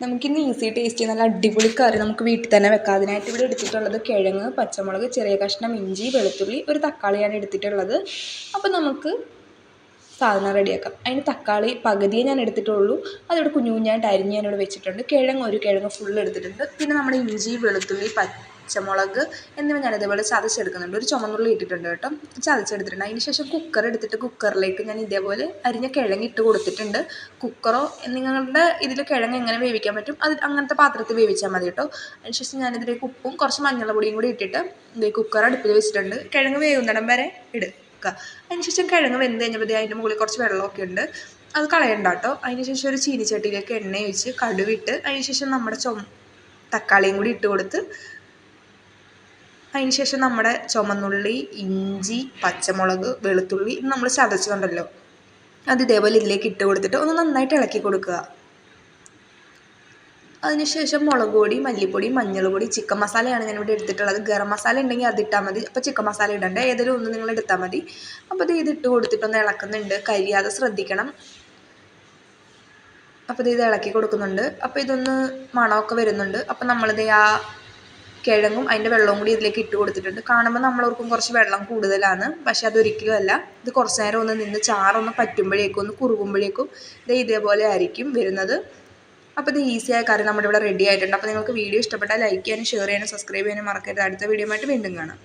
നമുക്കിന്ന് easy tasty നല്ല അടിപൊളി കറി നമുക്ക് വീട്ടിൽ തന്നെ വെക്കാം. അതിനായിട്ട് ഇവിടെ എടുത്തിട്ടുള്ളത് കിഴങ്ങ്, പച്ചമുളക്, ചെറിയ കഷ്ണം ഇഞ്ചി, വെളുത്തുള്ളി, ഒരു തക്കാളിയാണ് എടുത്തിട്ടുള്ളത്. അപ്പോൾ നമുക്ക് സാധനം റെഡിയാക്കാം. അതിന് തക്കാളി പകുതിയെ ഞാൻ എടുത്തിട്ടുള്ളൂ, അതിവിടെ കുഞ്ഞു കുഞ്ഞായിട്ട് അരിഞ്ഞ് ഞാനിവിടെ വെച്ചിട്ടുണ്ട്. ഒരു കിഴങ്ങ് ഫുൾ എടുത്തിട്ടുണ്ട്. പിന്നെ നമ്മുടെ ഇഞ്ചി, വെളുത്തുള്ളി, പച്ചമുളക് എന്നിവ ഞാൻ ഇതേപോലെ ചതച്ചെടുക്കുന്നുണ്ട്. ഒരു ചുമന്നുള്ളി ഇട്ടിട്ടുണ്ട് കേട്ടോ, ചതച്ചെടുത്തിട്ടുണ്ട്. അതിന് ശേഷം കുക്കർ എടുത്തിട്ട് കുക്കറിലേക്ക് ഞാൻ ഇതേപോലെ അരിഞ്ഞ കിഴങ്ങ് ഇട്ട് കൊടുത്തിട്ടുണ്ട്. കുക്കറോ നിങ്ങളുടെ ഇതിൽ കിഴങ്ങ് എങ്ങനെ വേവിക്കാൻ പറ്റും അത് അങ്ങനത്തെ പാത്രത്തിൽ വേവിച്ചാൽ മതി കേട്ടോ. അതിനുശേഷം ഞാനിതിലേക്ക് ഉപ്പും കുറച്ച് മഞ്ഞൾപ്പൊടിയും കൂടി ഇട്ടിട്ട് കുക്കർ അടുപ്പിൽ വെച്ചിട്ടുണ്ട്. കിഴങ്ങ് വേവുന്നിടം വരെ ഇടുക. അതിനുശേഷം കിഴങ്ങ് വെന്ത് കഴിഞ്ഞപ്പോൾ അതിൻ്റെ മുകളിൽ കുറച്ച് വെള്ളമൊക്കെ ഉണ്ട്, അത് കളയണ്ട കേട്ടോ. അതിനുശേഷം ഒരു ചീനിച്ചട്ടിയിലേക്ക് എണ്ണ ഒഴിച്ച് കടുവിട്ട് അതിനുശേഷം നമ്മുടെ തക്കാളിയും കൂടി ഇട്ട് കൊടുത്ത് അതിനുശേഷം നമ്മുടെ ചുമന്നുള്ളി, ഇഞ്ചി, പച്ചമുളക്, വെളുത്തുള്ളി നമ്മൾ ചതച്ചിട്ടുണ്ടല്ലോ അത് ഇതേപോലെ ഇതിലേക്ക് ഇട്ട് കൊടുത്തിട്ട് ഒന്ന് നന്നായിട്ട് ഇളക്കി കൊടുക്കുക. അതിനുശേഷം മുളക് പൊടി, മല്ലിപ്പൊടി, മഞ്ഞൾപ്പൊടി, ചിക്കൻ മസാലയാണ് ഞാനിവിടെ എടുത്തിട്ടുള്ളത്. ഗരം മസാല ഉണ്ടെങ്കിൽ അതിട്ടാൽ മതി. അപ്പോൾ ചിക്കൻ മസാല ഇടണ്ട, ഏതെങ്കിലും ഒന്ന് നിങ്ങൾ എടുത്താൽ മതി. അപ്പോൾ ഇത് ഇട്ട് കൊടുത്തിട്ടൊന്ന് ഇളക്കുന്നുണ്ട്, കരിയാതെ ശ്രദ്ധിക്കണം. അപ്പോൾ ഇത് ഇളക്കി കൊടുക്കുന്നുണ്ട്. അപ്പോൾ ഇതൊന്ന് മണമൊക്കെ വരുന്നുണ്ട്. അപ്പോൾ നമ്മളിത് ആ കിഴങ്ങും അതിൻ്റെ വെള്ളവും കൂടി ഇതിലേക്ക് ഇട്ട് കൊടുത്തിട്ടുണ്ട്. കാണുമ്പോൾ നമ്മളോർക്കും കുറച്ച് വെള്ളം കൂടുതലാണ്, പക്ഷേ അതൊരിക്കലും അല്ല. ഇത് കുറച്ച് നേരം ഒന്ന് നിന്ന് ചാറൊന്ന് പറ്റുമ്പോഴേക്കും ഒന്ന് കുറുകുമ്പോഴേക്കും ഇതേപോലെ ആയിരിക്കും വരുന്നത്. അപ്പോൾ ഇത് ഈസിയായ കറി നമ്മുടെ ഇവിടെ റെഡി ആയിട്ടുണ്ട്. അപ്പോൾ നിങ്ങൾക്ക് വീഡിയോ ഇഷ്ടപ്പെട്ടാൽ ലൈക്ക് ചെയ്യാനും ഷെയർ ചെയ്യാനും സബ്സ്ക്രൈബ് ചെയ്യാനും മറക്കരുത്. അടുത്ത വീഡിയോ ആയിട്ട് വീണ്ടും കാണാം.